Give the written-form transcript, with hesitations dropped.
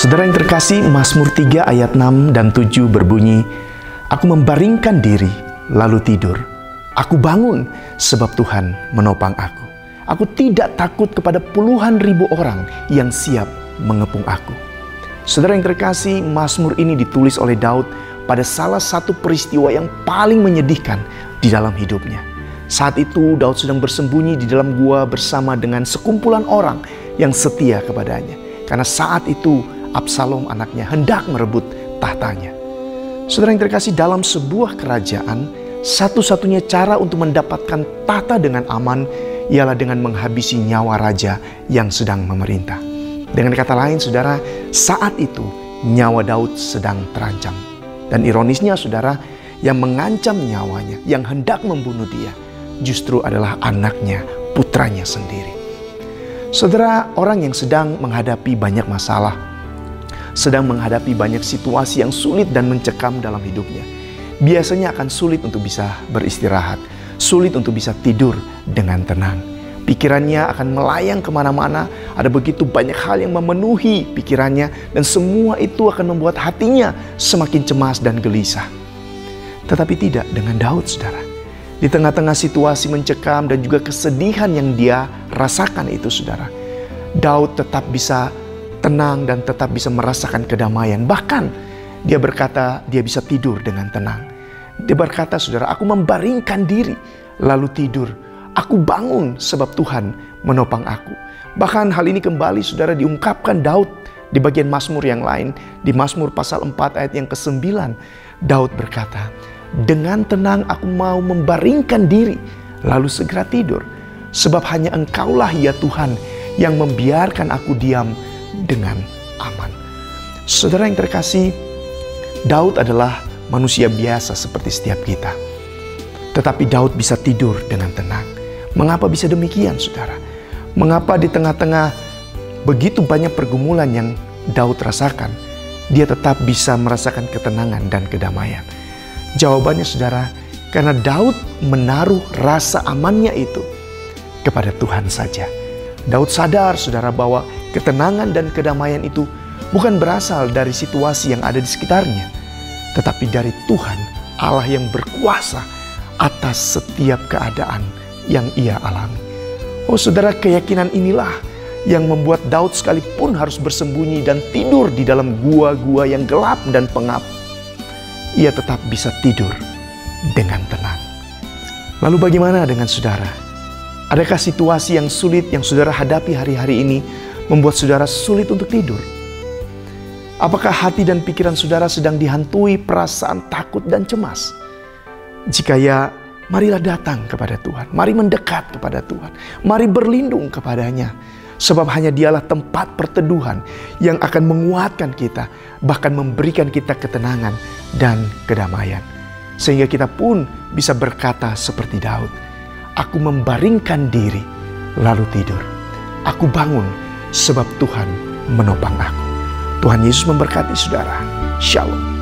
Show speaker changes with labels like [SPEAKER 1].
[SPEAKER 1] Saudara yang terkasih, Mazmur 3 ayat 6 dan 7 berbunyi, "Aku membaringkan diri, lalu tidur. Aku bangun, sebab Tuhan menopang aku. Aku tidak takut kepada puluhan ribu orang yang siap mengepung aku." Saudara yang terkasih, Mazmur ini ditulis oleh Daud pada salah satu peristiwa yang paling menyedihkan di dalam hidupnya. Saat itu Daud sedang bersembunyi di dalam gua bersama dengan sekumpulan orang yang setia kepadanya. Karena saat itu Absalom anaknya hendak merebut tahtanya. Saudara yang terkasih, dalam sebuah kerajaan, satu-satunya cara untuk mendapatkan tahta dengan aman ialah dengan menghabisi nyawa raja yang sedang memerintah. Dengan kata lain, saudara, saat itu nyawa Daud sedang terancam. Dan ironisnya, saudara, yang mengancam nyawanya, yang hendak membunuh dia, justru adalah anaknya, putranya sendiri. Saudara, orang yang sedang menghadapi banyak masalah, sedang menghadapi banyak situasi yang sulit dan mencekam dalam hidupnya, biasanya akan sulit untuk bisa beristirahat, sulit untuk bisa tidur dengan tenang. Pikirannya akan melayang kemana-mana, ada begitu banyak hal yang memenuhi pikirannya, dan semua itu akan membuat hatinya semakin cemas dan gelisah. Tetapi tidak dengan Daud, saudara. Di tengah-tengah situasi mencekam dan juga kesedihan yang dia rasakan itu, saudara, Daud tetap bisa tenang dan tetap bisa merasakan kedamaian. Bahkan dia berkata dia bisa tidur dengan tenang. Dia berkata, saudara, "Aku membaringkan diri lalu tidur. Aku bangun sebab Tuhan menopang aku." Bahkan hal ini kembali, saudara, diungkapkan Daud di bagian Mazmur yang lain. Di Mazmur pasal 4 ayat yang ke-9, Daud berkata, "Dengan tenang aku mau membaringkan diri lalu segera tidur. Sebab hanya Engkaulah ya Tuhan yang membiarkan aku diam dengan aman." Saudara yang terkasih, Daud adalah manusia biasa seperti setiap kita. Tetapi Daud bisa tidur dengan tenang. Mengapa bisa demikian, saudara? Mengapa di tengah-tengah begitu banyak pergumulan yang Daud rasakan, dia tetap bisa merasakan ketenangan dan kedamaian? Jawabannya, saudara, karena Daud menaruh rasa amannya itu kepada Tuhan saja. Daud sadar, saudara, bahwa ketenangan dan kedamaian itu bukan berasal dari situasi yang ada di sekitarnya, tetapi dari Tuhan, Allah yang berkuasa atas setiap keadaan yang ia alami. Oh saudara, keyakinan inilah yang membuat Daud sekalipun harus bersembunyi dan tidur di dalam gua-gua yang gelap dan pengap, ia tetap bisa tidur dengan tenang. Lalu bagaimana dengan saudara? Adakah situasi yang sulit yang saudara hadapi hari-hari ini membuat saudara sulit untuk tidur? Apakah hati dan pikiran saudara sedang dihantui perasaan takut dan cemas? Jika ya, marilah datang kepada Tuhan. Mari mendekat kepada Tuhan. Mari berlindung kepadanya. Sebab hanya Dialah tempat perteduhan yang akan menguatkan kita, bahkan memberikan kita ketenangan dan kedamaian. Sehingga kita pun bisa berkata seperti Daud, "Aku membaringkan diri, lalu tidur. Aku bangun, sebab Tuhan menopang aku." Tuhan Yesus memberkati saudara. Shalom.